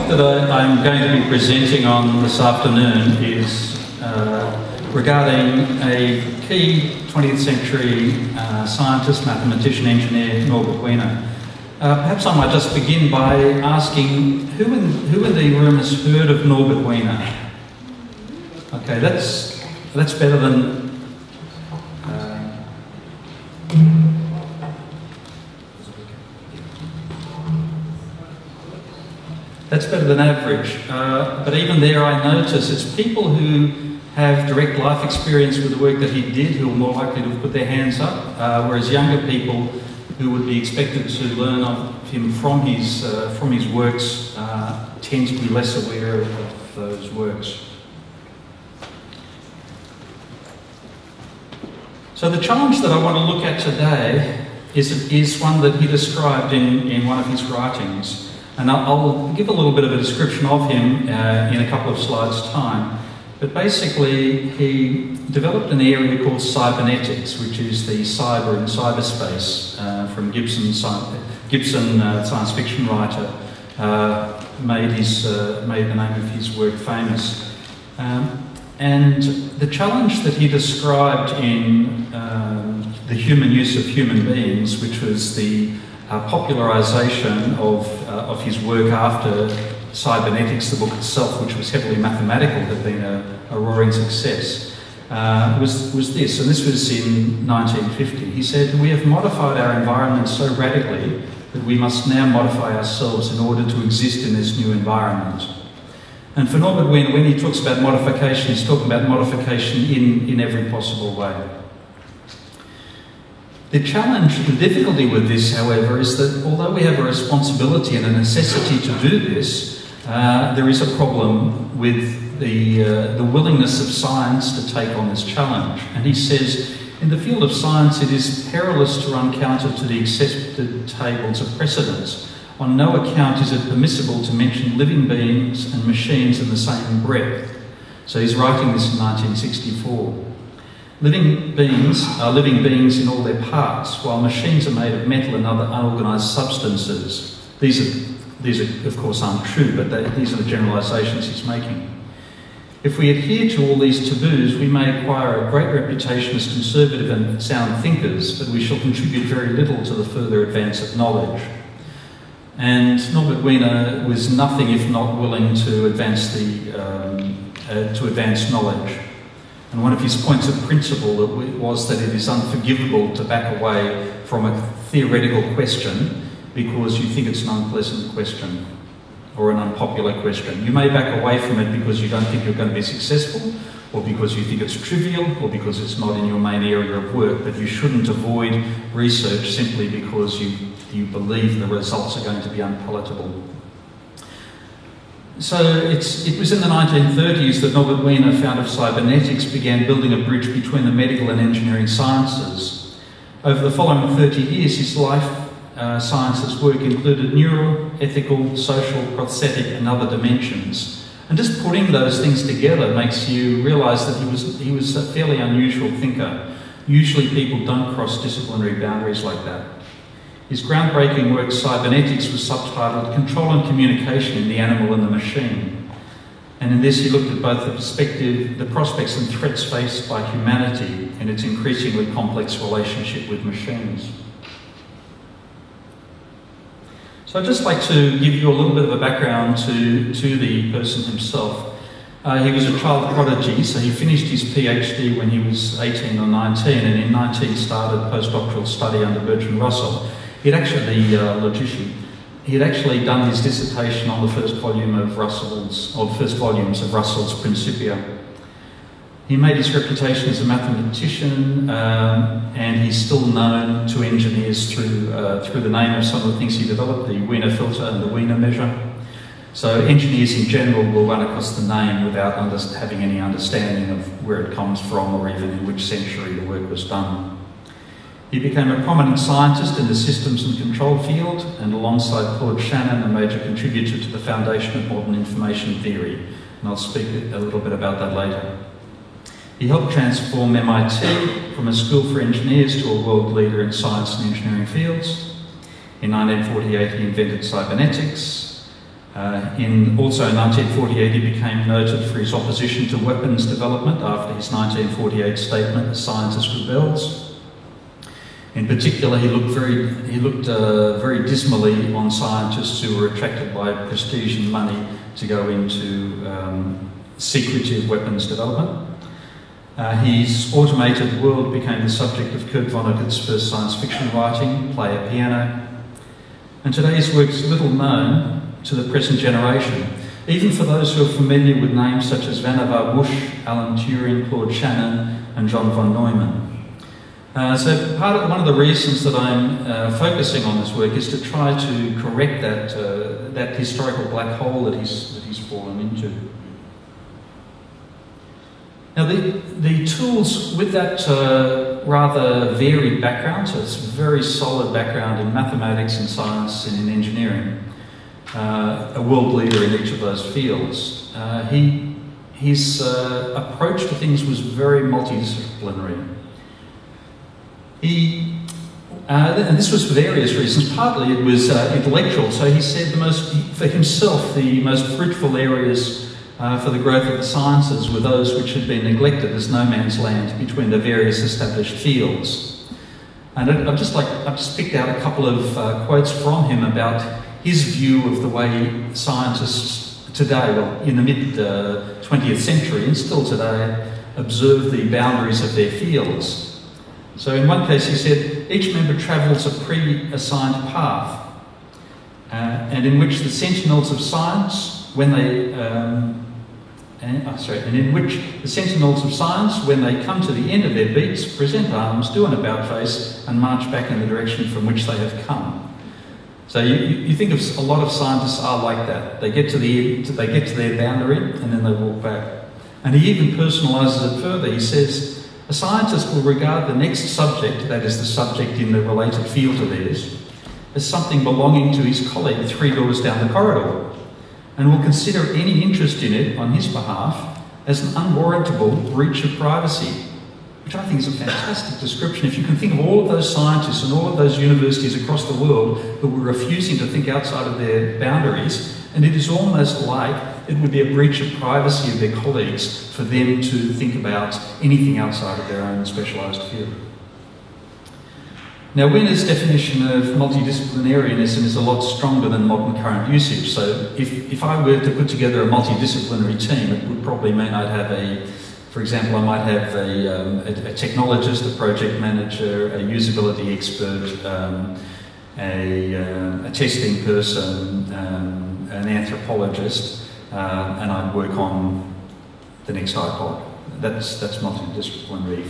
that I'm going to be presenting on this afternoon is regarding a key 20th century scientist, mathematician, engineer, Norbert Wiener. Perhaps I might just begin by asking who in the room has heard of Norbert Wiener? Okay, that's better than that's better than average. But even there, I notice it's people who have direct life experience with the work that he did who are more likely to put their hands up, whereas younger people who would be expected to learn of him from his works tend to be less aware of those works. So the challenge that I want to look at today is one that he described in one of his writings. And I'll give a little bit of a description of him in a couple of slides' time. But basically, he developed an area called cybernetics, which is the cyber and cyberspace from Gibson, science fiction writer, made the name of his work famous. And the challenge that he described in the human use of human beings, which was the popularisation of his work after Cybernetics, the book itself, which was heavily mathematical, had been a roaring success, was this, and this was in 1950. He said, "We have modified our environment so radically that we must now modify ourselves in order to exist in this new environment." And for Norbert Wiener, when he talks about modification, he's talking about modification in every possible way. The challenge, the difficulty with this, however, is that although we have a responsibility and a necessity to do this, there is a problem with the willingness of science to take on this challenge. And he says, in the field of science, it is perilous to run counter to the accepted tables of precedence. On no account is it permissible to mention living beings and machines in the same breath. So he's writing this in 1964. Living beings are living beings in all their parts, while machines are made of metal and other unorganised substances. These are, of course, aren't true, but these are the generalisations he's making. If we adhere to all these taboos, we may acquire a great reputation as conservative and sound thinkers, but we shall contribute very little to the further advance of knowledge. And Norbert Wiener was nothing if not willing to advance knowledge. And one of his points of principle was that it is unforgivable to back away from a theoretical question because you think it's an unpleasant question or an unpopular question. You may back away from it because you don't think you're going to be successful, or because you think it's trivial, or because it's not in your main area of work, but you shouldn't avoid research simply because you believe the results are going to be unpalatable. So it was in the 1930s that Norbert Wiener, founder of cybernetics, began building a bridge between the medical and engineering sciences. Over the following 30 years, his life sciences work included neural, ethical, social, prosthetic and other dimensions. And just putting those things together makes you realise that he was a fairly unusual thinker. Usually people don't cross disciplinary boundaries like that. His groundbreaking work, Cybernetics, was subtitled Control and Communication in the Animal and the Machine. And in this he looked at both the prospects and threats faced by humanity in its increasingly complex relationship with machines. So I'd just like to give you a little bit of a background to the person himself. He was a child prodigy, so he finished his PhD when he was 18 or 19, and in 19 started postdoctoral study under Bertrand Russell. He'd actually done his dissertation on the first volumes of Russell's Principia. He made his reputation as a mathematician, and he's still known to engineers through the name of some of the things he developed, the Wiener filter and the Wiener measure. So engineers in general will run across the name without having any understanding of where it comes from or even in which century the work was done. He became a prominent scientist in the systems and control field, and alongside Claude Shannon, a major contributor to the foundation of modern information theory. And I'll speak a little bit about that later. He helped transform MIT from a school for engineers to a world leader in science and engineering fields. In 1948, he invented cybernetics. Also in 1948 he became noted for his opposition to weapons development after his 1948 statement, "The Scientist Rebels." In particular, he looked very dismally on scientists who were attracted by prestige and money to go into secretive weapons development. His automated world became the subject of Kurt Vonnegut's first science fiction writing, Play a Piano. And today's work is little known to the present generation, even for those who are familiar with names such as Vannevar Bush, Alan Turing, Claude Shannon, and John von Neumann. So one of the reasons that I'm focusing on this work is to try to correct that historical black hole that he's fallen into. Now the tools with that rather varied background, so it's a very solid background in mathematics, in science and in engineering, a world leader in each of those fields. His approach to things was very multidisciplinary. And this was for various reasons. Partly it was intellectual. So he said for himself, the most fruitful areas for the growth of the sciences were those which had been neglected as no man's land between the various established fields. And I've just picked out a couple of quotes from him about his view of the way scientists today, well, in the mid-20th century and still today, observe the boundaries of their fields. So in one case he said, each member travels a pre-assigned path, and in which the sentinels of science, when they come to the end of their beats, present arms, do an about-face, and march back in the direction from which they have come. So you think of a lot of scientists are like that. They get to their boundary and then they walk back. And he even personalises it further. He says, a scientist will regard the next subject, that is the subject in the related field to theirs, as something belonging to his colleague 3 doors down the corridor, and will consider any interest in it on his behalf as an unwarrantable breach of privacy, which I think is a fantastic description. If you can think of all of those scientists and all of those universities across the world who were refusing to think outside of their boundaries, and it is almost like it would be a breach of privacy of their colleagues for them to think about anything outside of their own specialised field. Now, Wiener's definition of multidisciplinarianism is a lot stronger than modern current usage. So if I were to put together a multidisciplinary team, it would probably mean I'd have for example, I might have a technologist, a project manager, a usability expert, a testing person, an anthropologist, and I'd work on the next iPod. That's multidisciplinary.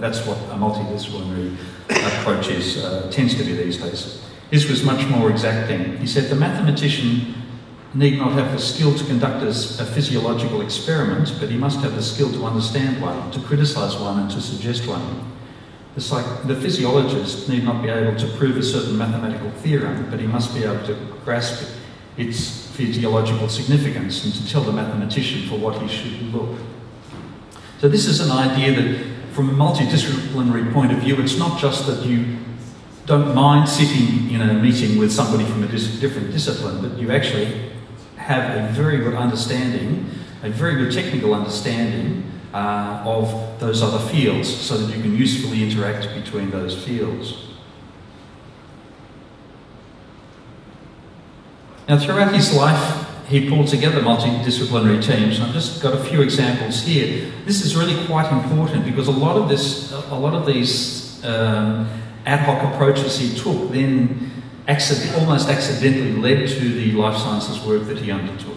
That's what a multidisciplinary approach tends to be these days. His was much more exacting. He said the mathematician need not have the skill to conduct a physiological experiment, but he must have the skill to understand one, to criticise one, and to suggest one. The physiologist need not be able to prove a certain mathematical theorem, but he must be able to grasp its physiological significance and to tell the mathematician for what he should look. So this is an idea that, from a multidisciplinary point of view, it's not just that you don't mind sitting in a meeting with somebody from a different discipline, but you actually have a very good understanding, a very good technical understanding of those other fields so that you can usefully interact between those fields. Now, throughout his life, he pulled together multidisciplinary teams, and I've just got a few examples here. This is really quite important because a lot of these ad hoc approaches he took then almost accidentally led to the life sciences work that he undertook.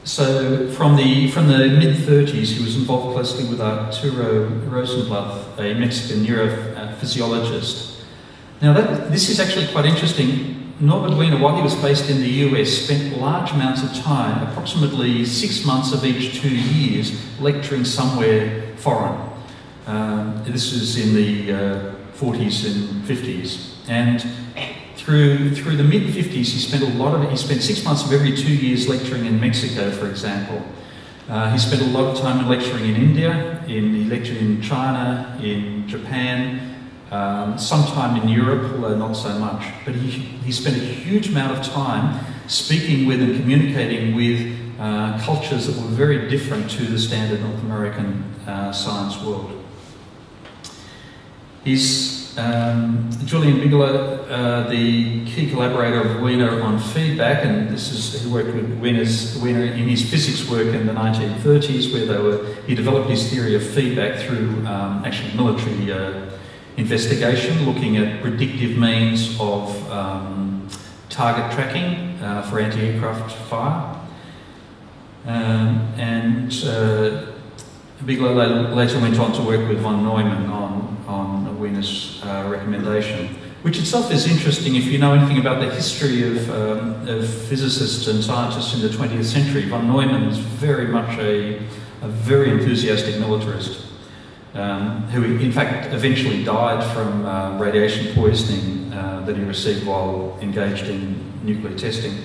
So from the mid-30s, he was involved closely with Arturo Rosenblatt, a Mexican neurophysiologist. Now this is actually quite interesting. Norbert Wiener, while he was based in the US, spent large amounts of time, approximately 6 months of each 2 years, lecturing somewhere foreign. This was in the 40s and 50s, and through the mid-50s, he spent 6 months of every 2 years lecturing in Mexico, for example. He spent a lot of time lecturing in India, he lectured in China, in Japan, sometime in Europe, although not so much. But he spent a huge amount of time speaking with and communicating with cultures that were very different to the standard North American science world. He's Julian Bigelow, the key collaborator of Wiener on feedback, and he worked with Wiener in his physics work in the 1930s, where he developed his theory of feedback through actually military investigation, looking at predictive means of target tracking for anti-aircraft fire. Bigelow later went on to work with von Neumann on Wiener's recommendation, which itself is interesting if you know anything about the history of physicists and scientists in the 20th century. Von Neumann is very much a very enthusiastic militarist, who in fact eventually died from radiation poisoning that he received while engaged in nuclear testing,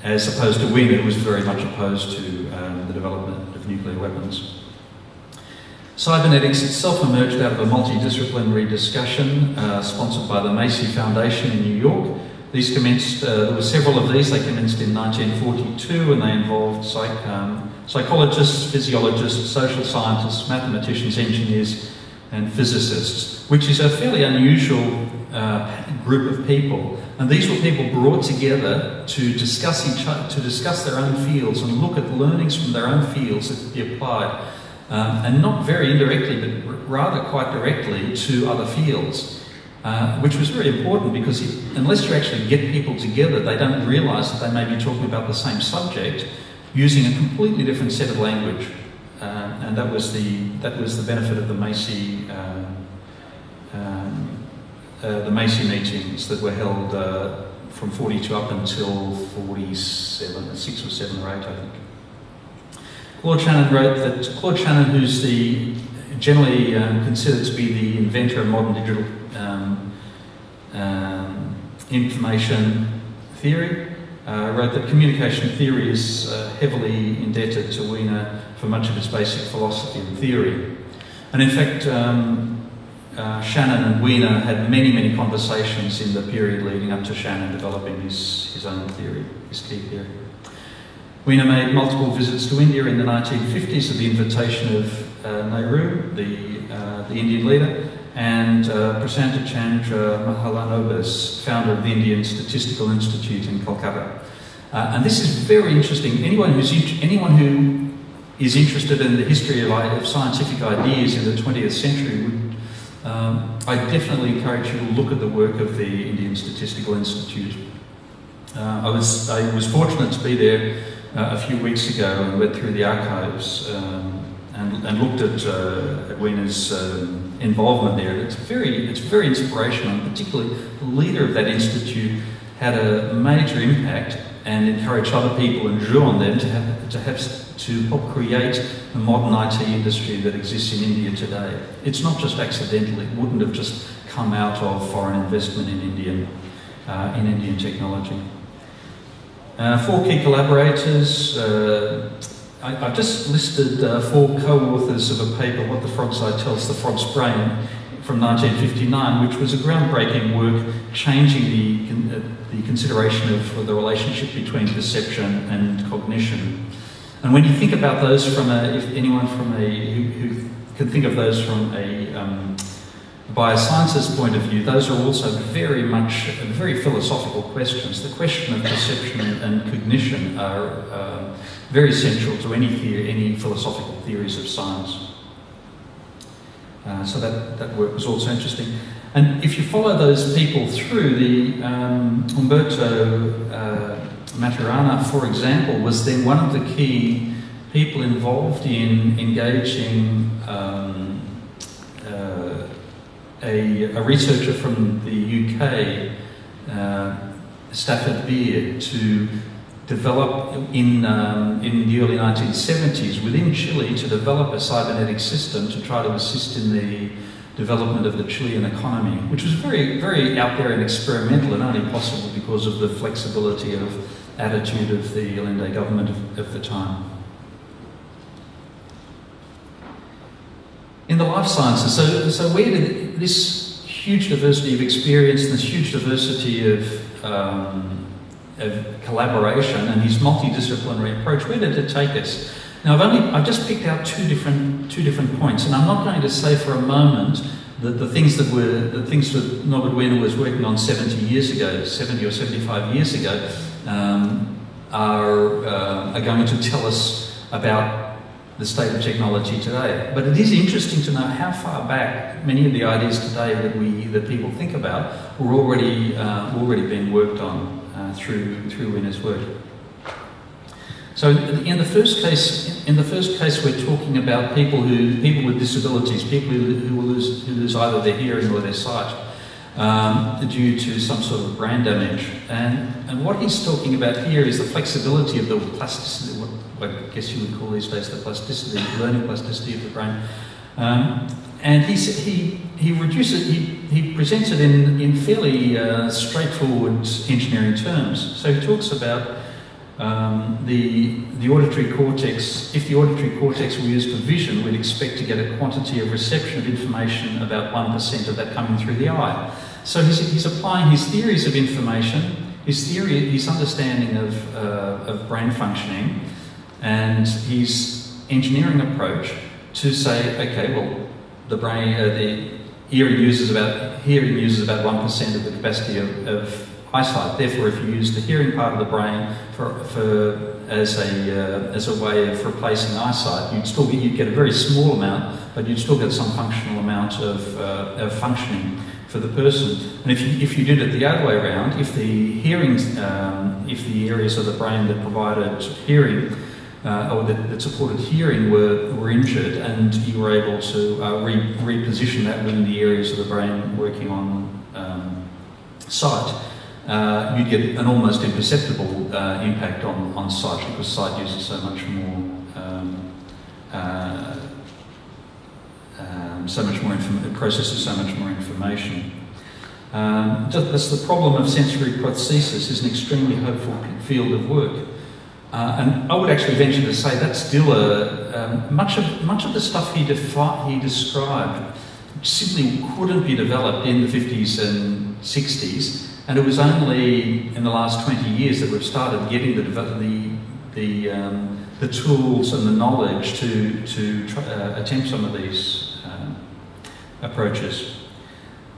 as opposed to Wiener, who was very much opposed to the development of nuclear weapons. Cybernetics itself emerged out of a multidisciplinary discussion sponsored by the Macy Foundation in New York. These commenced, there were several of these, they commenced in 1942, and they involved psychologists, physiologists, social scientists, mathematicians, engineers, and physicists, which is a fairly unusual group of people. And these were people brought together to discuss their own fields and look at learnings from their own fields that could be applied, and not very indirectly, but rather quite directly to other fields, which was very important because unless you actually get people together, they don't realise that they may be talking about the same subject using a completely different set of language, and that was the benefit of the Macy meetings that were held from 42 up until 47, 6 or 7 or 8, I think. Claude Shannon wrote that Claude Shannon, who's generally considered to be the inventor of modern digital information theory, wrote that communication theory is heavily indebted to Wiener for much of its basic philosophy and theory. And in fact, Shannon and Wiener had many conversations in the period leading up to Shannon developing his own theory, his key theory. Wiener made multiple visits to India in the 1950s at the invitation of Nehru, the Indian leader, and Prasanta Chandra Mahalanobis, founder of the Indian Statistical Institute in Kolkata. And this is very interesting. Anyone who is interested in the history of scientific ideas in the 20th century would I definitely encourage you to look at the work of the Indian Statistical Institute. I was fortunate to be there a few weeks ago and went through the archives and looked at Wiener's involvement there. It's very inspirational, and particularly the leader of that institute had a major impact and encouraged other people and drew on them to help create the modern IT industry that exists in India today. It's not just accidental; it wouldn't have just come out of foreign investment in Indian technology. 4 key collaborators. I've just listed 4 co-authors of a paper, What the Frog's Eye Tells the Frog's Brain, from 1959, which was a groundbreaking work changing the consideration of the relationship between perception and cognition. And when you think about those if anyone who can think of those from a biosciences point of view, those are also very philosophical questions. The question of perception and cognition are very central to any philosophical theories of science. So that work was also interesting. And if you follow those people through, the Umberto Maturana, for example, was then one of the key people involved in engaging a researcher from the UK, Stafford Beard, to develop in the early 1970s within Chile to develop a cybernetic system to try to assist in the development of the Chilean economy, which was very out there and experimental and only possible because of the flexibility of attitude of the Allende government of the time. In the life sciences. So where did this huge diversity of experience and this huge diversity of collaboration and his multidisciplinary approach, where did it take us? Now I've just picked out two different points, and I'm not going to say for a moment that the things that Norbert Wiener was working on 70 or 75 years ago, are going to tell us about the state of technology today. But it is interesting to know how far back many of the ideas today that people think about were already being worked on through Wiener's work. So in the first case, we're talking about people with disabilities, people who lose either their hearing or their sight due to some sort of brain damage. And what he's talking about here is the flexibility of the plasticity, what I guess you would call these days the plasticity, learning plasticity of the brain. And he presents it in fairly straightforward engineering terms. So he talks about the auditory cortex. If the auditory cortex were used for vision, we'd expect to get a quantity of reception of information, about 1% of that coming through the eye. So he's applying his theories of information, his understanding of brain functioning, and his engineering approach to say, okay, well, the brain, the hearing uses about 1% of the capacity of eyesight. Therefore, if you use the hearing part of the brain as a way of replacing eyesight, you'd get a very small amount, but you'd still get some functional amount of functioning for the person. And if you did it the other way around, if the areas of the brain that provided hearing or that supported hearing were injured, and you were able to reposition that within the areas of the brain working on sight, you'd get an almost imperceptible impact on sight, because sight uses so much more processes so much more information. That's the problem of sensory prosthesis. Is an extremely hopeful field of work. And I would actually venture to say that's still much of the stuff he described simply couldn't be developed in the 50s and 60s, and it was only in the last 20 years that we've started getting the tools and the knowledge to attempt some of these approaches.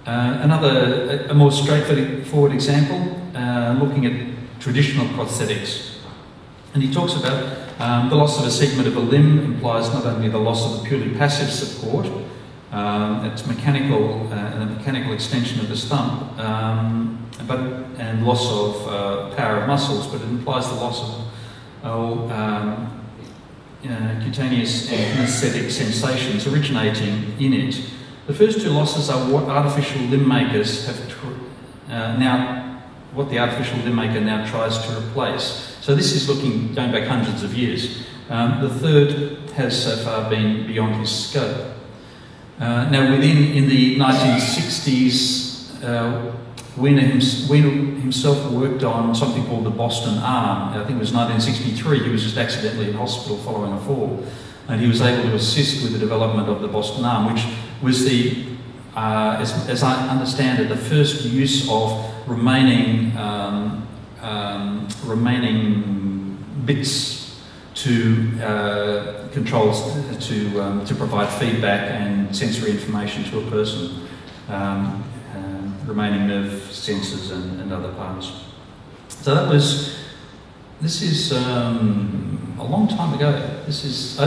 A more straightforward example, looking at traditional prosthetics. And he talks about the loss of a segment of a limb implies not only the loss of the purely passive support, it's mechanical and a mechanical extension of the stump, and loss of power of muscles, but it implies the loss of cutaneous and kinesthetic sensations originating in it. The first two losses are what artificial limb makers have what the artificial limb maker now tries to replace. So this is going back hundreds of years. The third has so far been beyond his scope. Now, in the 1960s, Wiener himself worked on something called the Boston arm. I think it was 1963. He was just accidentally in hospital following a fall, and he was able to assist with the development of the Boston arm, which was as I understand it, the first use of remaining bits to to provide feedback and sensory information to a person, remaining nerve sensors and other parts. So this is a long time ago. This is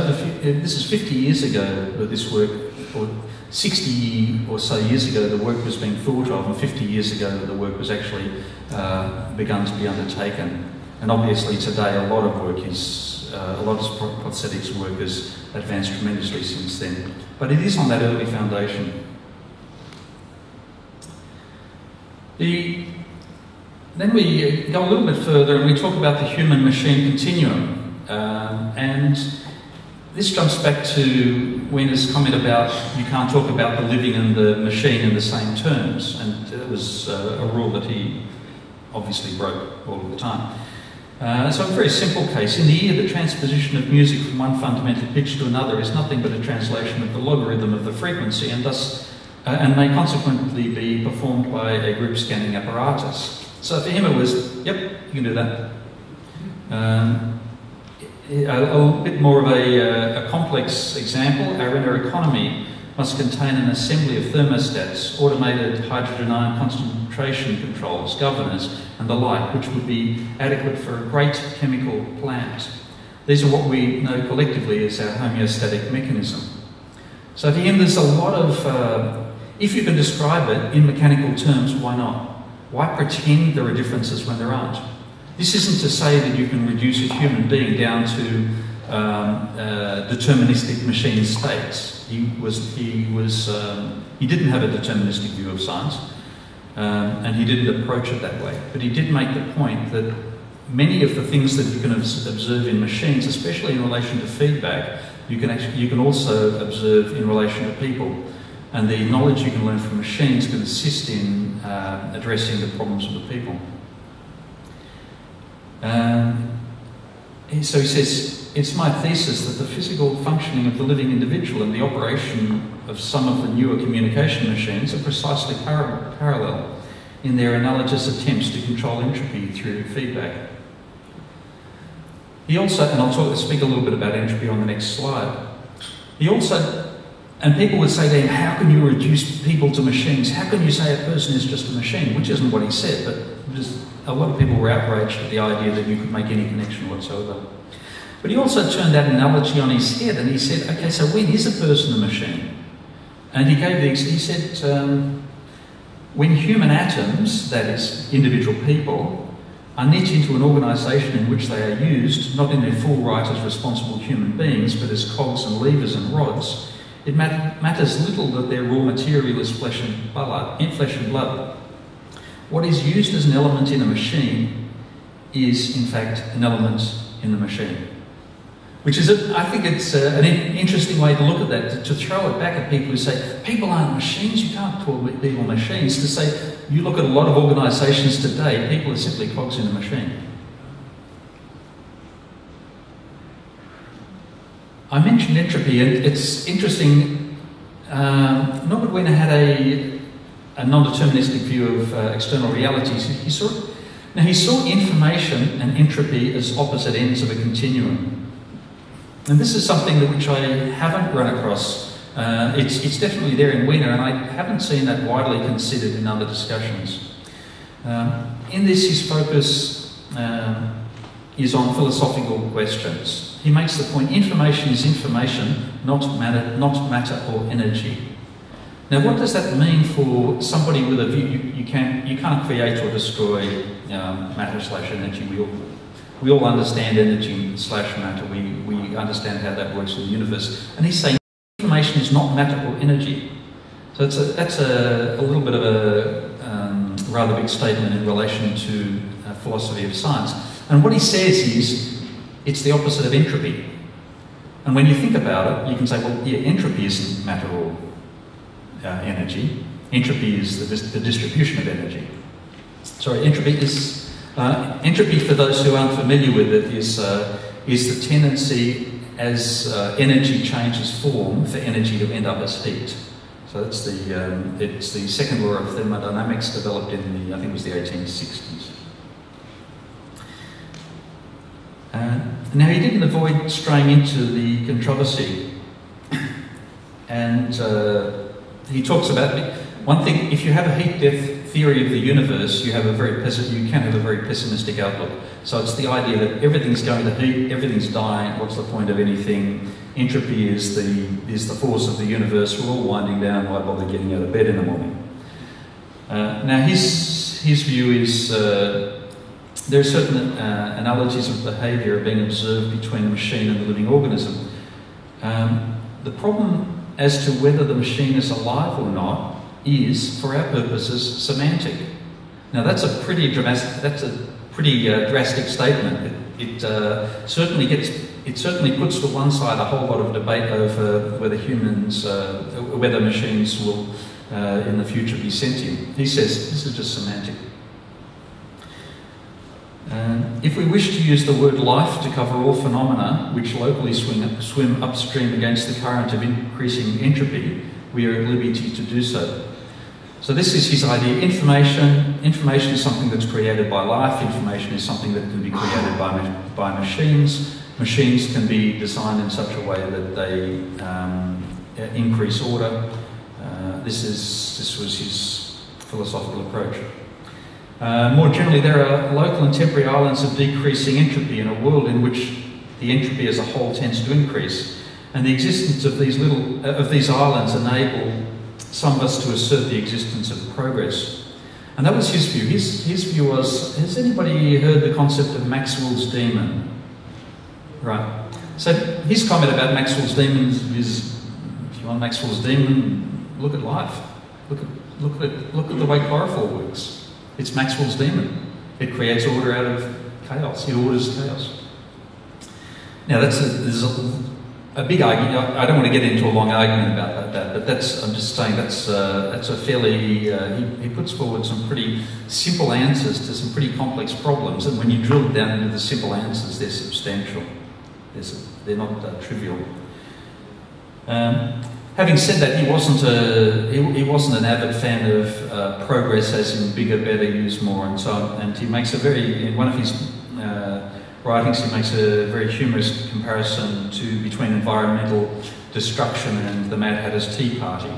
50 years ago that this work, or 60 or so years ago the work was being thought of, and 50 years ago that the work was actually begun to be undertaken. And obviously today a lot of prosthetics work has advanced tremendously since then. But it is on that early foundation. Then we go a little bit further and we talk about the human-machine continuum. And this jumps back to Wiener's comment about you can't talk about the living and the machine in the same terms. And it was a rule that he obviously broke all of the time. So a very simple case. In the ear, the transposition of music from one fundamental pitch to another is nothing but a translation of the logarithm of the frequency, and thus and may consequently be performed by a group scanning apparatus. So for him it was, yep, you can do that. A bit more of a complex example, our inner economy must contain an assembly of thermostats, automated hydrogen ion concentration controls, governors, and the like, which would be adequate for a great chemical plant. These are what we know collectively as our homeostatic mechanism. So for him, there's a lot of, if you can describe it in mechanical terms, why not? Why pretend there are differences when there aren't? This isn't to say that you can reduce a human being down to deterministic machine states. He didn't have a deterministic view of science, and he didn't approach it that way. But he did make the point that many of the things that you can observe in machines, especially in relation to feedback, you can also observe in relation to people. And the knowledge you can learn from machines can assist in addressing the problems of the people. So he says, it's my thesis that the physical functioning of the living individual and the operation of some of the newer communication machines are precisely parallel in their analogous attempts to control entropy through feedback. He also, and I'll speak a little bit about entropy on the next slide, he also, and people would say to him, how can you reduce people to machines? How can you say a person is just a machine? Which isn't what he said, but just a lot of people were outraged at the idea that you could make any connection whatsoever. But he also turned that analogy on his head and he said, okay, so when is a person a machine? And he said, when human atoms, that is, individual people, are knit into an organisation in which they are used, not in their full right as responsible human beings, but as cogs and levers and rods, it matters little that their raw material is flesh and blood. What is used as an element in a machine is, in fact, an element in the machine. Which is, I think it's an interesting way to look at that, to throw it back at people who say, people aren't machines, you can't call people machines, to say, you look at a lot of organisations today, people are simply cogs in a machine. I mentioned entropy, and it's interesting, Norbert Wiener had a non-deterministic view of external realities. He saw information and entropy as opposite ends of a continuum. And this is something which I haven't run across. It's definitely there in Wiener, and I haven't seen that widely considered in other discussions. In this, his focus is on philosophical questions. He makes the point, information is information, not matter or energy. Now, what does that mean for somebody with a view? You can't create or destroy matter/energy. We all understand energy/matter. We understand how that works in the universe. And he's saying information is not matter or energy. So that's a little bit of a rather big statement in relation to philosophy of science. And what he says is, it's the opposite of entropy. And when you think about it, you can say, well, yeah, entropy isn't matter or energy. Entropy is the distribution of energy. Sorry, entropy is entropy. For those who aren't familiar with it, is the tendency as energy changes form for energy to end up as heat. So that's it's the second law of thermodynamics developed in I think it was the 1860s. Now, he didn't avoid straying into the controversy, and he talks about one thing. If you have a heat-death theory of the universe, you can have a very pessimistic outlook. So it's the idea that everything's going to heat, everything's dying. What's the point of anything? Entropy is the force of the universe. We're all winding down. Why bother getting out of bed in the morning? Now, his view is. There are certain analogies of behaviour being observed between the machine and the living organism. The problem as to whether the machine is alive or not is, for our purposes, semantic. Now that's a pretty drastic statement. It certainly puts to one side a whole lot of debate over whether machines will in the future be sentient. He says this is just semantic. If we wish to use the word life to cover all phenomena which locally swim upstream against the current of increasing entropy, we are at liberty to do so. So this is his idea. Information is something that's created by life. Information is something that can be created by machines. Machines can be designed in such a way that they increase order. This was his philosophical approach. More generally, there are local and temporary islands of decreasing entropy in a world in which the entropy as a whole tends to increase, and the existence of these islands enable some of us to assert the existence of progress. And that was his view. His view was, has anybody heard the concept of Maxwell's demon? Right. So his comment about Maxwell's demons is, if you want Maxwell's demon, look at life. Look at the way chlorophyll works. It's Maxwell's demon. It creates order out of chaos. It orders chaos. Now there's a big argument. I don't want to get into a long argument about that, but I'm just saying that's a fairly. He puts forward some pretty simple answers to some pretty complex problems, and when you drill down into the simple answers, they're substantial. They're not trivial. Having said that, he wasn't an avid fan of progress, as in bigger, better, use more, and so on. And he makes in one of his writings, he makes a very humorous comparison between environmental destruction and the Mad Hatter's Tea Party.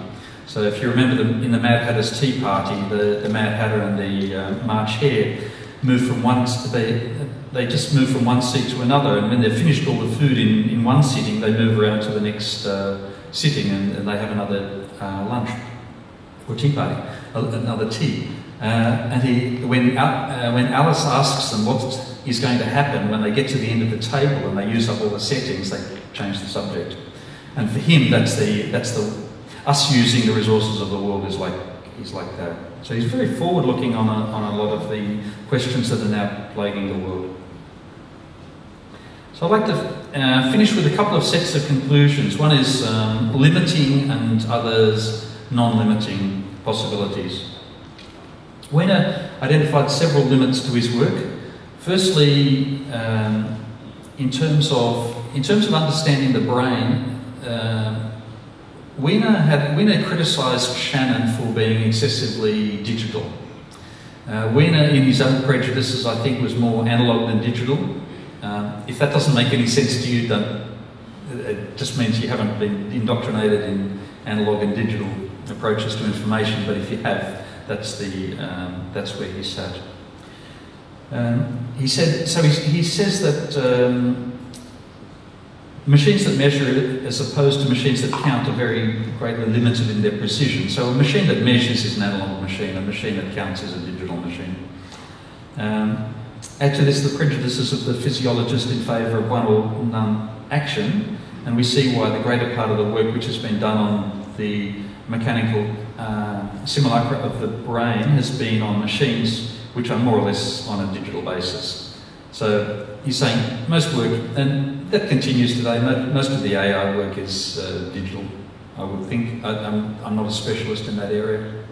So, if you remember, in the Mad Hatter's Tea Party, the Mad Hatter and the March Hare move from they just move from one seat to another, and when they've finished all the food in one sitting, they move around to the next sitting, and they have another lunch or tea party, another tea. When Alice asks them what is going to happen when they get to the end of the table and they use up all the settings, they change the subject. And for him, that's the us using the resources of the world is like that. So he's very forward-looking on a lot of the questions that are now plaguing the world. So I'd like to finish with a couple of sets of conclusions. One is limiting and others non-limiting possibilities. Wiener identified several limits to his work. Firstly, in terms of understanding the brain, Wiener criticised Shannon for being excessively digital. Wiener, in his own prejudices, I think, was more analogue than digital. If that doesn't make any sense to you, then it just means you haven't been indoctrinated in analogue and digital approaches to information. But if you have, that's where he sat. He says that machines that measure, as opposed to machines that count, are very greatly limited in their precision. So a machine that measures is an analog machine. A machine that counts is a digital machine. Add to this the prejudices of the physiologist in favour of one or none action, and we see why the greater part of the work which has been done on the mechanical simulacra of the brain has been on machines which are more or less on a digital basis. So he's saying most work, and that continues today, most of the AI work is digital, I would think. I'm not a specialist in that area.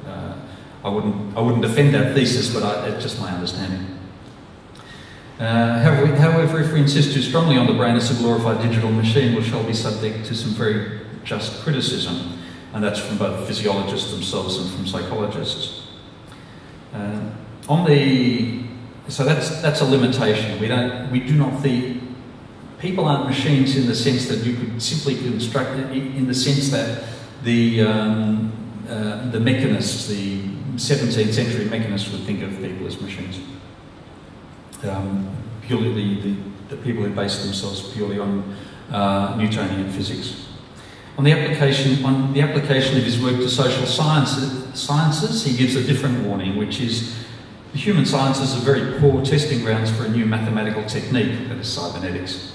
I wouldn't defend that thesis, but it's just my understanding. However, if we insist too strongly on the brain as a glorified digital machine, we shall be subject to some very just criticism, and that's from both physiologists themselves and from psychologists. So that's a limitation. We do not think people aren't machines in the sense that you could simply construct it, in the sense that the mechanists, the 17th century mechanists, would think of people as machines. Purely the people who base themselves purely on Newtonian physics. On the application of his work to social sciences, he gives a different warning, which is the human sciences are very poor testing grounds for a new mathematical technique, that is cybernetics.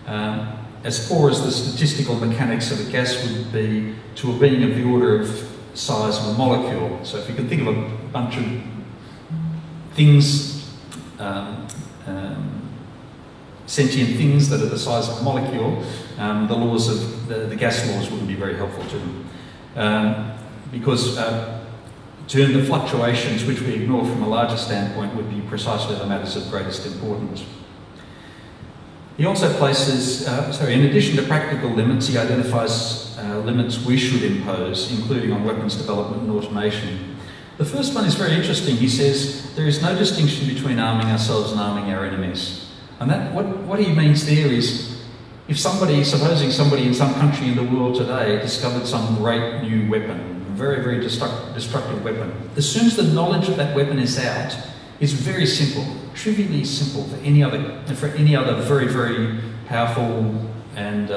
As poor as the statistical mechanics of a gas would be to a being of the order of size of a molecule. So if you can think of a bunch of things, sentient things that are the size of a molecule, the laws of the gas laws wouldn't be very helpful to them. Because turn the fluctuations which we ignore from a larger standpoint would be precisely the matters of greatest importance. He also places, in addition to practical limits, he identifies limits we should impose, including on weapons development and automation. The first one is very interesting. He says there is no distinction between arming ourselves and arming our enemies. And that, what he means there is, if supposing somebody in some country in the world today discovered some great new weapon, very, very destructive weapon, as soon as the knowledge of that weapon is out, it's very simple, trivially simple for any other very, very powerful and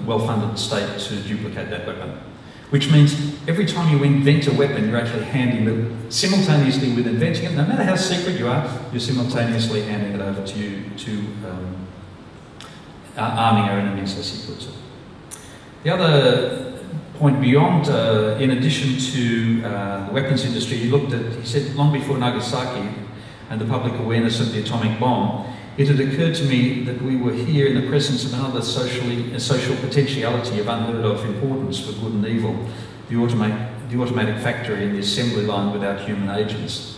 well-funded state to duplicate that weapon. Which means every time you invent a weapon, you're actually handing it simultaneously with inventing it. No matter how secret you are, you're simultaneously handing it over to arming our enemies, as he puts it. The other point beyond, in addition to the weapons industry, he said long before Nagasaki and the public awareness of the atomic bomb, it had occurred to me that we were here in the presence of another social potentiality of unheard of importance for good and evil, the automatic factory in the assembly line without human agents.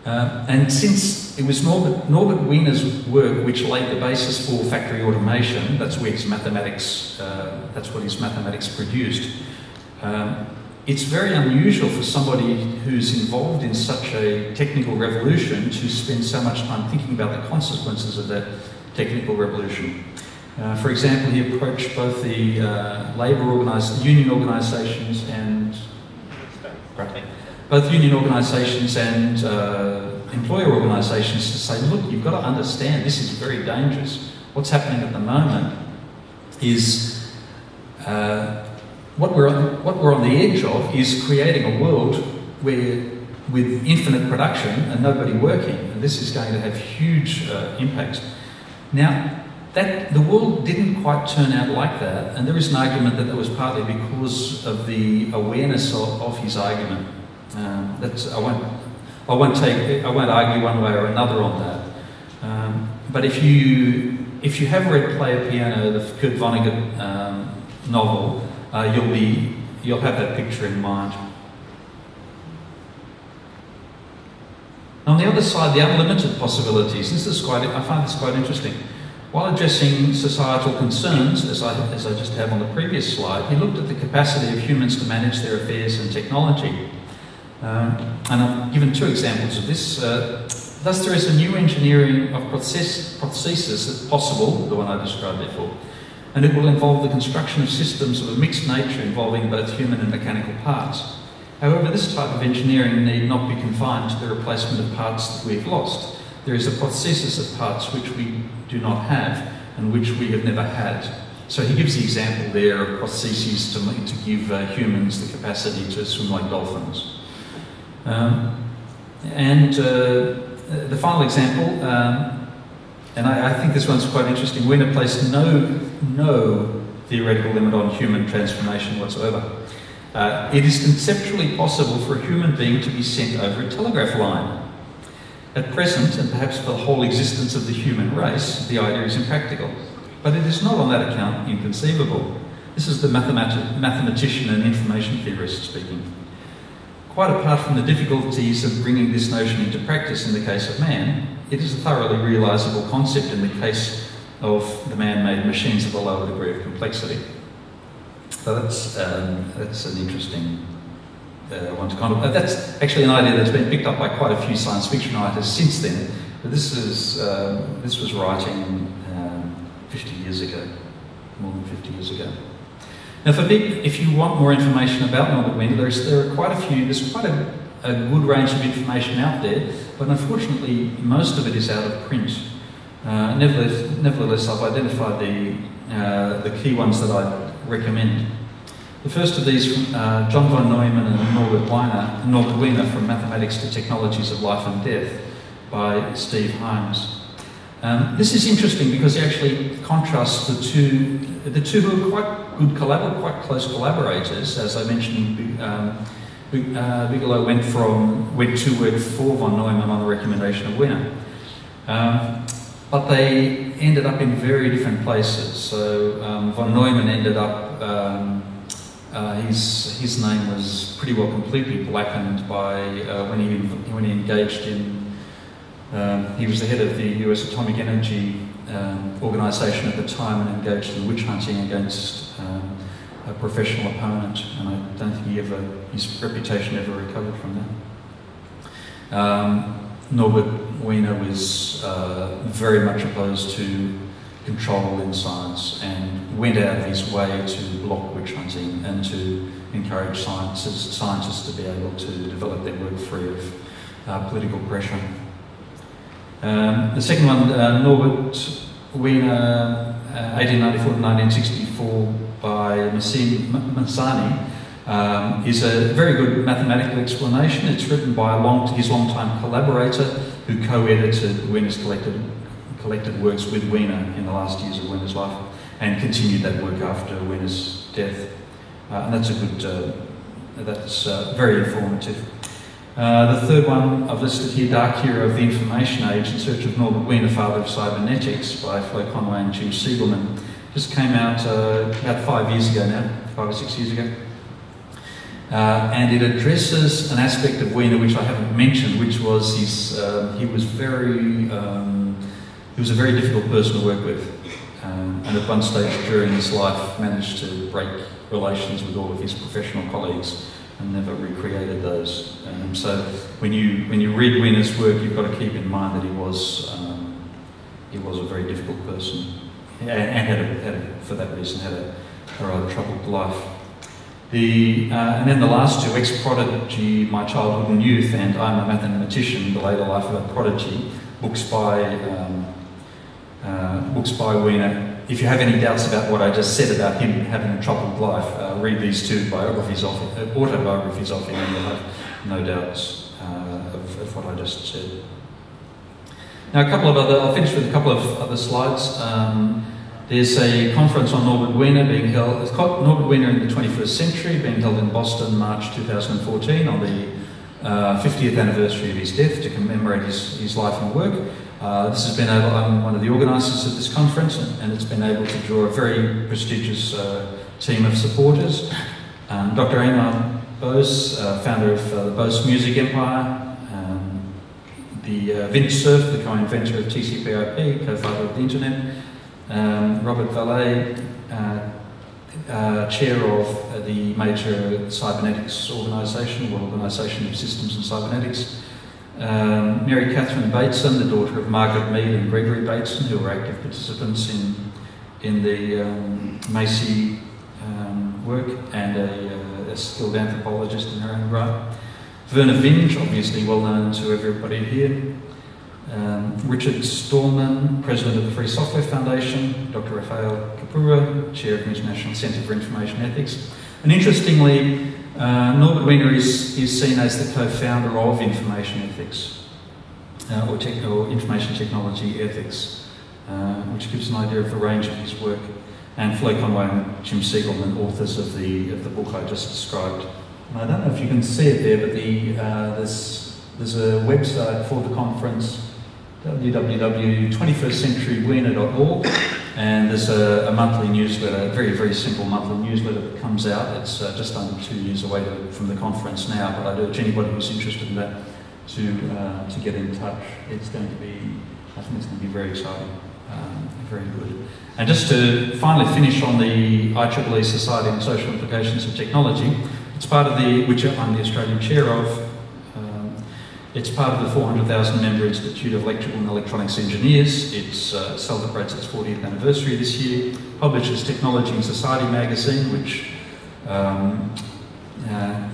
And since it was Norbert Wiener's work which laid the basis for factory automation, that's where his mathematics, that's what his mathematics produced. It's very unusual for somebody who's involved in such a technical revolution to spend so much time thinking about the consequences of that technical revolution. For example, he approached both the union organisations and employer organisations to say, look, you've got to understand this is very dangerous. What's happening at the moment is what we're on the edge of is creating a world where, with infinite production and nobody working, and this is going to have huge impacts. Now, the world didn't quite turn out like that, and there is an argument that was partly because of the awareness of his argument. I won't argue one way or another on that. But if you have read Play a Piano, the Kurt Vonnegut novel, you'll have that picture in mind. On the other side, the unlimited possibilities. I find this quite interesting. While addressing societal concerns, as I just have on the previous slide, he looked at the capacity of humans to manage their affairs and technology. And I've given two examples of this. Thus, there is a new engineering of prosthesis that's possible, the one I described before, and it will involve the construction of systems of a mixed nature involving both human and mechanical parts. However, this type of engineering need not be confined to the replacement of parts that we've lost. There is a prosthesis of parts which we do not have and which we have never had. So he gives the example there of prostheses to give humans the capacity to swim like dolphins. The final example, and I think this one's quite interesting. Wiener placed no theoretical limit on human transformation whatsoever. It is conceptually possible for a human being to be sent over a telegraph line. At present, and perhaps for the whole existence of the human race, the idea is impractical. But it is not on that account inconceivable. This is the mathematician and information theorist speaking. Quite apart from the difficulties of bringing this notion into practice in the case of man, it is a thoroughly realisable concept in the case of the man-made machines of a lower degree of complexity. So that's an interesting one to contemplate. That's actually an idea that's been picked up by quite a few science fiction writers since then. But this was writing 50 years ago, more than 50 years ago. Now, if you want more information about Norbert Wiener, there's quite a good range of information out there, but unfortunately most of it is out of print. Nevertheless, I've identified the key ones that I recommend. The first of these from John von Neumann and Norbert Wiener, From Mathematics to Technologies of Life and Death by Steve Himes. This is interesting because he actually contrasts the two who are quite close collaborators. As I mentioned, Bigelow went to work for von Neumann on the recommendation of Wiener. But they ended up in very different places. So von Neumann ended up his name was pretty well completely blackened by when he engaged in. He was the head of the US Atomic Energy organisation at the time and engaged in witch hunting against a professional opponent, and I don't think his reputation ever recovered from that. Norbert Wiener was very much opposed to control in science and went out of his way to block witch hunting and to encourage scientists to be able to develop their work free of political pressure. The second one, Norbert Wiener, 1894 to 1964, by Masani, is a very good mathematical explanation. It's written by his long-time collaborator who co-edited Wiener's collected works with Wiener in the last years of Wiener's life and continued that work after Wiener's death. And that's a good, that's very informative. The third one I've listed here, Dark Hero of the Information Age, in search of Norbert Wiener, Father of Cybernetics, by Flo Conway and Jim Siegelman. Just came out about 5 years ago now, 5 or 6 years ago. And it addresses an aspect of Wiener which I haven't mentioned, which was he was a very difficult person to work with. And at one stage during his life managed to break relations with all of his professional colleagues and never recreated those. So when you read Wiener's work, you've got to keep in mind that he was a very difficult person, and for that reason had a rather troubled life. And then the last two, Ex-Prodigy, My Childhood and Youth, and I'm a Mathematician, The Later Life of a Prodigy, books by Wiener. If you have any doubts about what I just said about him having a troubled life, read these two autobiographies of him, and you'll have no doubts of what I just said. Now, I'll finish with a couple of other slides. There's a conference on Norbert Wiener being held, it's called Norbert Wiener in the 21st Century, being held in Boston, March 2014, on the 50th anniversary of his death, to commemorate his life and work. This has been I'm one of the organisers of this conference, and it's been able to draw a very prestigious team of supporters. Dr. Amar Bose, founder of the Bose Music Empire, Vint Cerf, the co-inventor of TCP/IP, co-founder of the Internet, Robert Vallée, chair of the major cybernetics organisation, World Organisation of Systems and Cybernetics, Mary Catherine Bateson, the daughter of Margaret Mead and Gregory Bateson, who were active participants in the Macy work, and a skilled anthropologist in her own right. Werner Vinge, obviously well known to everybody here. Richard Stallman, President of the Free Software Foundation. Dr. Rafael Capura, Chair of the International Centre for Information Ethics. And interestingly, Norbert Wiener is seen as the co-founder of information ethics, or information technology ethics, which gives an idea of the range of his work. And Flo Conway and Jim Siegelman, authors of the book I just described. And I don't know if you can see it there, but there's a website for the conference, www.21stcenturywiener.org, and there's a monthly newsletter, a very, very simple monthly newsletter that comes out. It's just under 2 years away from the conference now, but I'd urge anybody who's interested in that to get in touch. I think it's going to be very exciting, very good. And just to finally finish on the IEEE Society on Social Implications of Technology, it's part of which I'm the Australian chair of. It's part of the 400,000 member Institute of Electrical and Electronics Engineers. It celebrates its 40th anniversary this year. Publishes Technology and Society magazine, which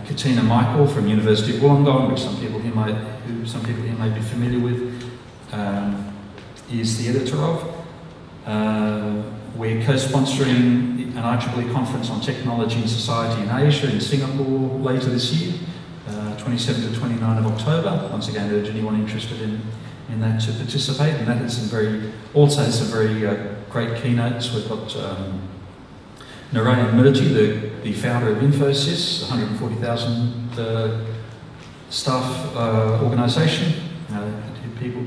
Katina Michael from University of Wollongong, which some people here may be familiar with, is the editor of. We're co-sponsoring an IEEE conference on technology and society in Asia in Singapore later this year. 27 to 29 of October. Once again, I urge anyone interested in that to participate. And that has some very great keynotes. We've got Narayan Murthy, the founder of Infosys, 140,000 staff organisation, who people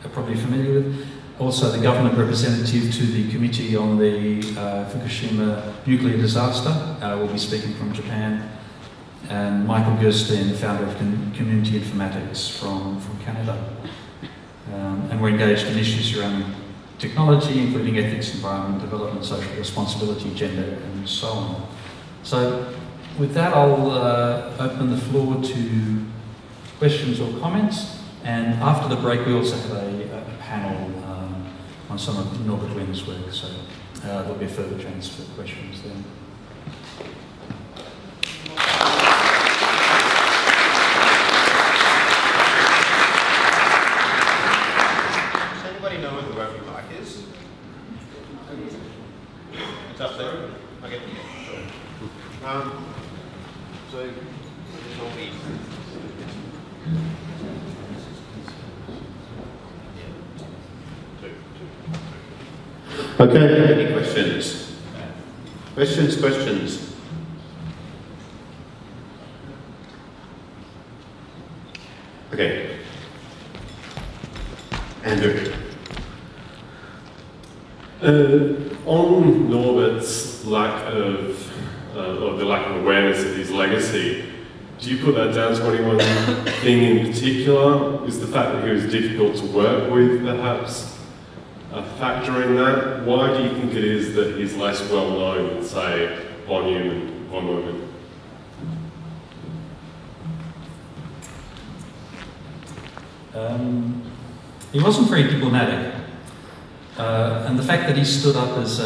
are probably familiar with. also the government representative to the Committee on the Fukushima nuclear disaster, will be speaking from Japan, and Michael Gerstein, the founder of Community Informatics from Canada. And we're engaged in issues around technology, including ethics, environment, development, social responsibility, gender, and so on. So with that, I'll open the floor to questions or comments, and after the break we also have a panel on some of Norbert Wiener's work, so there'll be a further chance for questions then. Does anybody know where the roving mic is? It's up there? Okay. Sure. So tell me. Okay, any questions? Questions? Okay. Andrew. On Norbert's lack of, or the lack of awareness of his legacy, do you put that down to any one thing in particular? Is the fact that he was difficult to work with perhaps a factor in that? Why do you think it is that he's less well known than, say, von Neumann? He wasn't very diplomatic, and the fact that he stood up as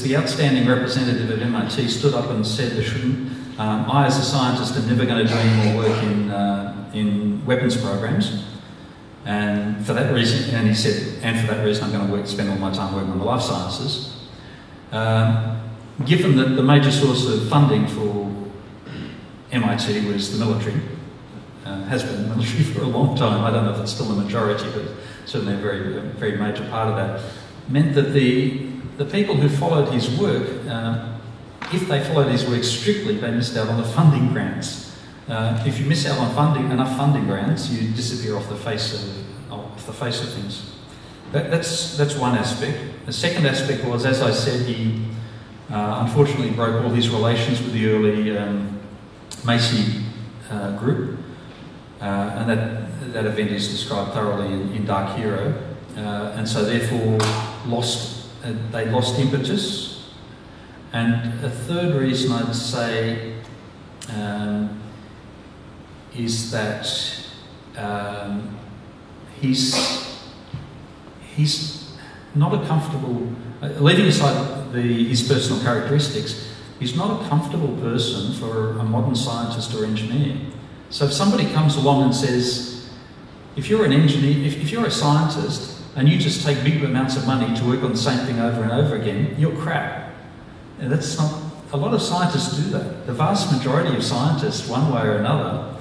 the outstanding representative at MIT, stood up and said there shouldn't. I, as a scientist, am never going to do any more work in weapons programs, and for that reason, and he said, and for that reason, I'm going to spend all my time working on the life sciences. Given that the major source of funding for MIT was the military. Has been the military for a long time. I don't know if it's still the majority, but certainly a very, very major part of that. Meant that the people who followed his work, if they followed his work strictly, they missed out on the funding grants. If you miss out on enough funding grants, you disappear off the face of things. That's one aspect. The second aspect was, as I said, he unfortunately broke all his relations with the early Macy group. And that event is described thoroughly in Dark Hero, and so therefore they lost impetus. And a third reason I'd say is that he's not a comfortable, leaving aside his personal characteristics, he's not a comfortable person for a modern scientist or engineer. So if somebody comes along and says, if you're an engineer, if you're a scientist and you just take big amounts of money to work on the same thing over and over again, you're crap. And that's not, a lot of scientists do that. The vast majority of scientists, one way or another,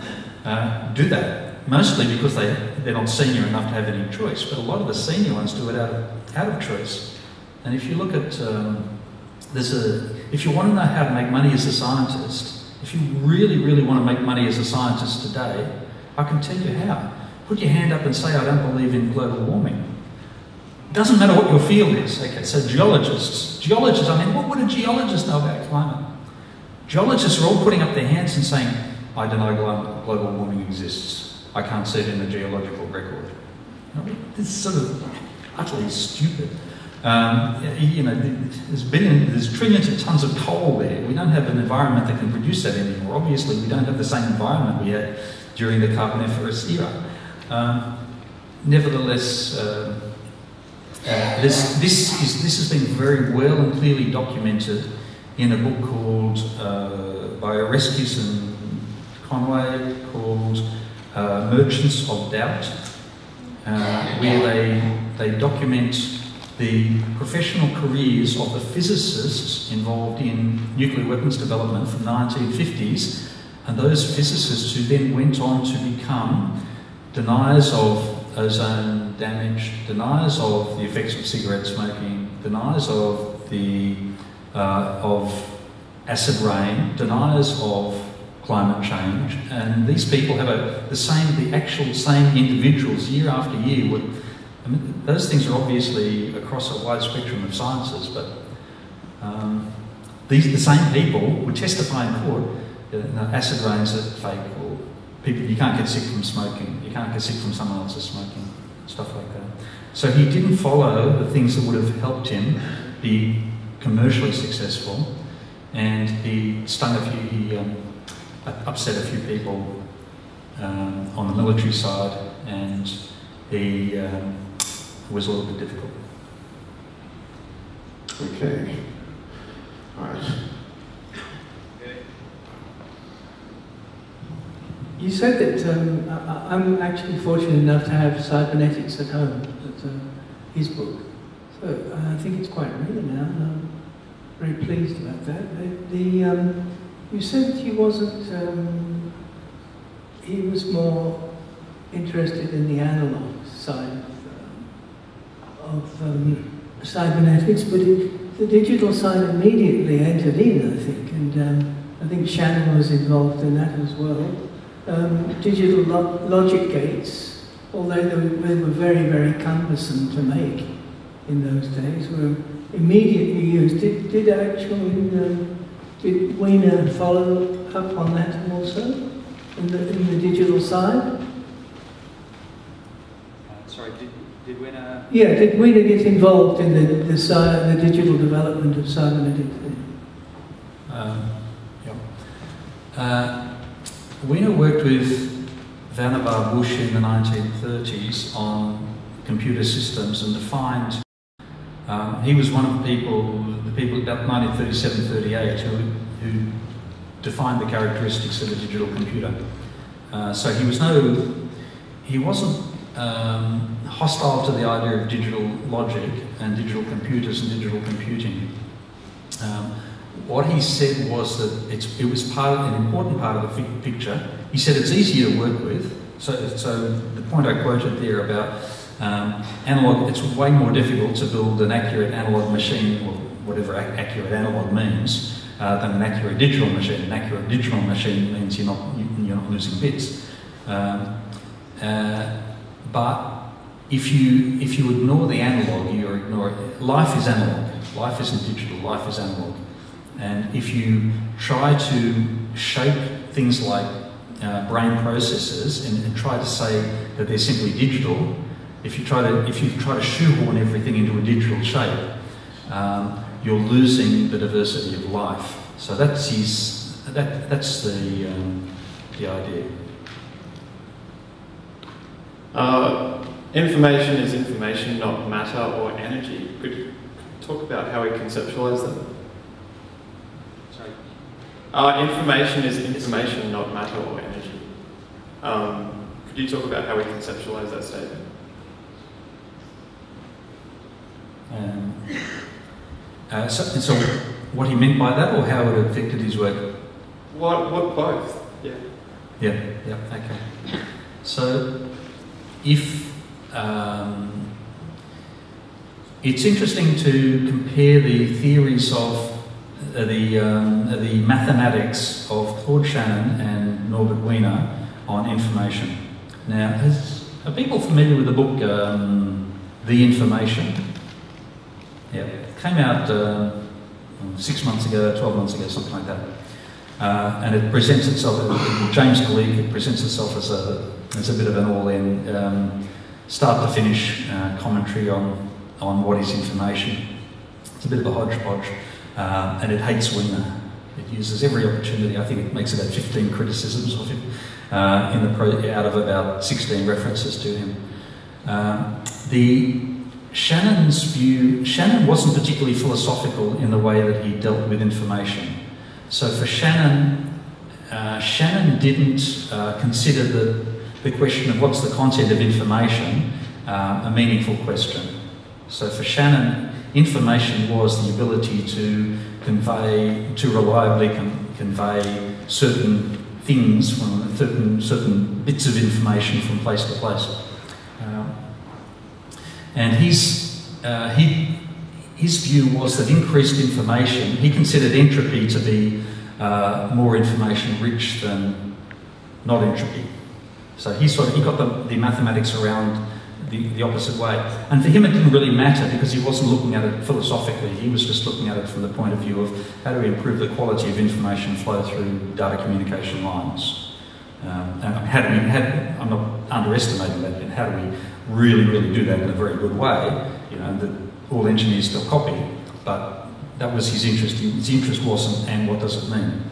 do that. Mostly because they're not senior enough to have any choice, but a lot of the senior ones do it out of choice. And if you look at, if you want to know how to make money as a scientist, if you really, really want to make money as a scientist today, I can tell you how. Put your hand up and say, I don't believe in global warming. It doesn't matter what your field is. Okay, so geologists, I mean, what would a geologist know about climate? Geologists are all putting up their hands and saying, I deny global warming exists. I can't see it in the geological record. This is sort of utterly stupid. There's trillions of tons of coal there. We don't have an environment that can produce that anymore. Obviously, we don't have the same environment we had during the Carboniferous era. Nevertheless, this has been very well and clearly documented in a book called by Oreskes and Conway called Merchants of Doubt, where they document the professional careers of the physicists involved in nuclear weapons development from the 1950s, and those physicists who then went on to become deniers of ozone damage, deniers of the effects of cigarette smoking, deniers of acid rain, deniers of climate change. And these people have the actual same individuals year after year would I mean, those things are obviously across a wide spectrum of sciences, but the same people would testify in court that acid rains are fake, or people, you can't get sick from smoking, you can't get sick from someone else's smoking, stuff like that. So he didn't follow the things that would have helped him be commercially successful, and he upset a few people on the military side, and he was a little bit difficult. Okay. All right. You said that I'm actually fortunate enough to have cybernetics at home, his book. So I think it's quite rare now, and I'm very pleased about that. You said he wasn't, he was more interested in the analog side of cybernetics, but the digital side immediately entered in, I think, and I think Shannon was involved in that as well. Digital logic gates, although they were very, very cumbersome to make in those days, were immediately used. Did Wiener follow up on that also in the digital side? Sorry, did Wiener? Yeah, did Wiener get involved in the digital development of cybernetics? Wiener worked with Vannevar Bush in the 1930s on computer systems and defined. He was one of the people about 1937-38 who defined the characteristics of a digital computer. So he wasn't hostile to the idea of digital logic and digital computers and digital computing. What he said was that it was an important part of the picture. He said it's easier to work with. So the point I quoted there about analog, it's way more difficult to build an accurate analog machine, or whatever accurate analog means, than an accurate digital machine. An accurate digital machine means you're not losing bits. But if you ignore the analog, you ignore it. Life is analog. Life isn't digital. Life is analog. And if you try to shape things like brain processes and try to say that they're simply digital, if you try to shoehorn everything into a digital shape, you're losing the diversity of life. So that's the idea. Information is information, not matter or energy. Could you talk about how we conceptualize that? Information is information, not matter or energy. Could you talk about how we conceptualize that statement? So what he meant by that, or how it affected his work? What both? Yeah. Yeah, okay. So if it's interesting to compare the theories of the mathematics of Claude Shannon and Norbert Wiener on information. Now, are people familiar with the book The Information? Yeah, it came out 6 months ago, 12 months ago, something like that. And it presents itself, James Gleick, it presents itself as a bit of an all-in, start to finish commentary on what is information. It's a bit of a hodgepodge. And it hates Wiener. It uses every opportunity. I think it makes about 15 criticisms of him out of about 16 references to him. Shannon's view, Shannon wasn't particularly philosophical in the way that he dealt with information. So for Shannon, Shannon didn't consider the question of what's the content of information a meaningful question. So for Shannon, information was the ability to reliably convey certain things from certain bits of information from place to place. And his view was that increased information, he considered entropy to be more information rich than not entropy. So he got the mathematics around the opposite way. And for him it didn't really matter because he wasn't looking at it philosophically, he was just looking at it from the point of view of how do we improve the quality of information flow through data communication lines. And how do we, I'm not underestimating that, but how do we really do that in a very good way, you know, that all engineers still copy, but that was his interest. His interest wasn't, and what does it mean?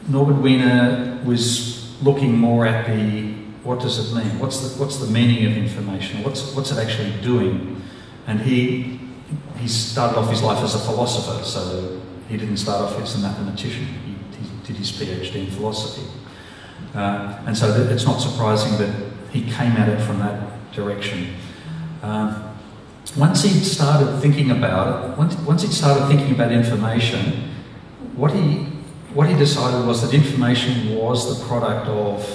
Norbert Wiener was looking more at the, what does it mean? What's the meaning of information? What's it actually doing? And he started off his life as a philosopher, so he didn't start off as a mathematician. He did his PhD in philosophy. And so it's not surprising that he came at it from that direction. Once he'd started thinking about it, once he'd started thinking about information, what he decided was that information was the product of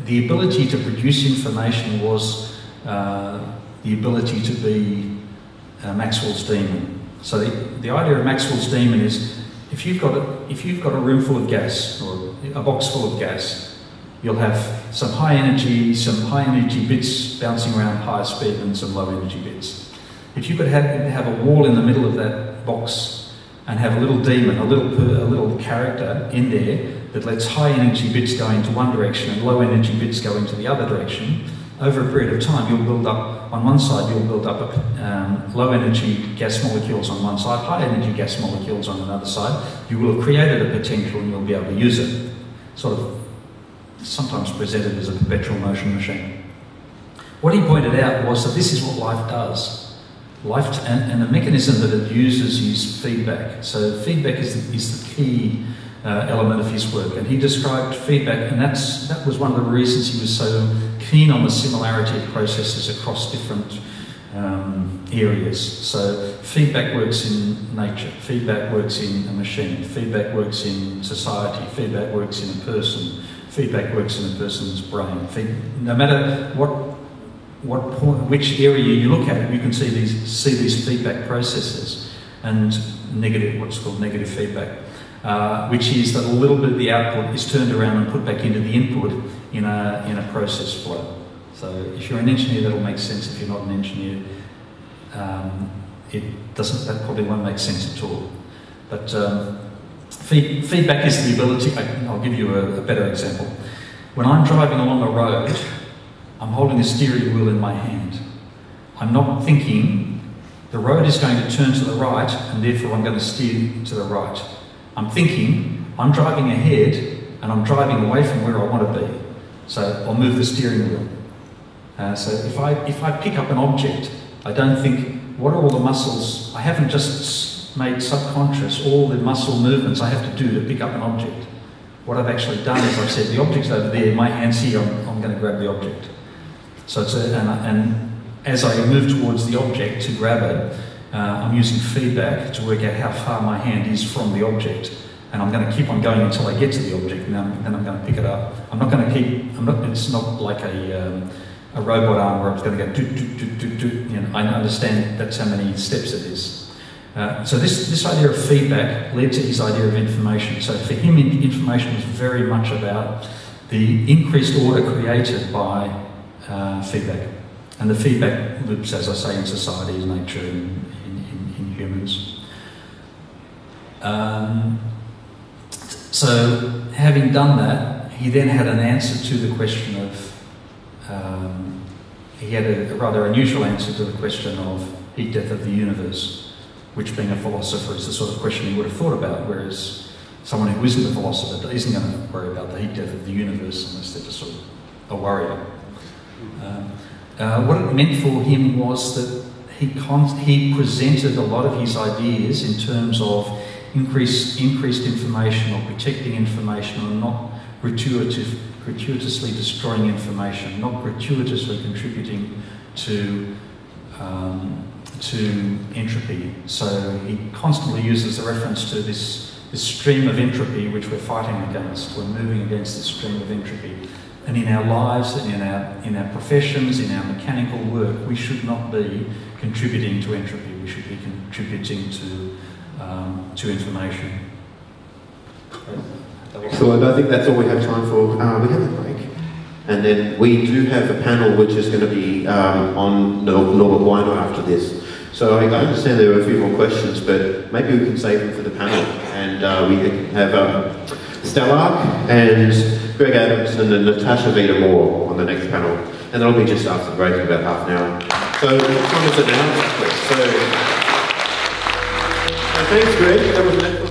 the ability to produce information was the ability to be Maxwell's demon. So the idea of Maxwell's demon is if you've got a room full of gas or a box full of gas, you'll have some high energy bits bouncing around higher speed and some low energy bits. If you could have a wall in the middle of that box and have a little demon, a little character in there that lets high energy bits go into one direction and low energy bits go into the other direction, over a period of time you'll build up, on one side you'll build up low energy gas molecules on one side, high energy gas molecules on another side. You will have created a potential and you'll be able to use it. Sort of sometimes presented as a perpetual motion machine. What he pointed out was that this is what life does. And the mechanism that it uses is feedback. So feedback is the key element of his work. And he described feedback, and that was one of the reasons he was so keen on the similarity of processes across different areas. So feedback works in nature, feedback works in a machine, feedback works in society, feedback works in a person, feedback works in a person's brain. No matter which area you look at, you can see these feedback processes and what's called negative feedback, which is that a little bit of the output is turned around and put back into the input in a process flow. So if you're an engineer, that'll make sense. If you're not an engineer, that probably won't make sense at all. But feedback is the ability. I'll give you a better example. When I'm driving along a road, I'm holding a steering wheel in my hand. I'm not thinking the road is going to turn to the right and therefore I'm going to steer to the right. I'm thinking I'm driving ahead and I'm driving away from where I want to be. So I'll move the steering wheel. So if I pick up an object, I don't think, what are all the muscles? I haven't just made subconscious all the muscle movements I have to do to pick up an object. What I've actually done is I've said the object's over there, my hand's here, I'm going to grab the object. So and as I move towards the object to grab it, I'm using feedback to work out how far my hand is from the object, and I'm going to keep on going until I get to the object, and then I'm going to pick it up. It's not like a robot arm where I'm going to go do. You know, I understand that's how many steps it is. So this idea of feedback led to his idea of information. So for him, information was very much about the increased order created by feedback. And the feedback loops, as I say, in society, in nature, in humans. So having done that, he then had an answer to the question of, he had a rather unusual answer to the question of heat death of the universe, which being a philosopher is the sort of question he would have thought about, whereas someone who isn't a philosopher isn't going to worry about the heat death of the universe unless they're just sort of a warrior. What it meant for him was that he presented a lot of his ideas in terms of increased information or protecting information or not gratuitously destroying information, not gratuitously contributing to entropy. So he constantly uses the reference to this stream of entropy which we're fighting against. We're moving against this stream of entropy. And in our lives, and in our professions, in our mechanical work, we should not be contributing to entropy. We should be contributing to information. Excellent. I think that's all we have time for. We have a break. And then we do have a panel which is going to be on Norbert Wiener after this. So I understand there are a few more questions, but maybe we can save them for the panel. And we can have Stellark and Greg Adamson and Natasha Vida Moore on the next panel. And that'll be just after the break in about half an hour. So the next one is announced. So thanks, Greg. That was an excellent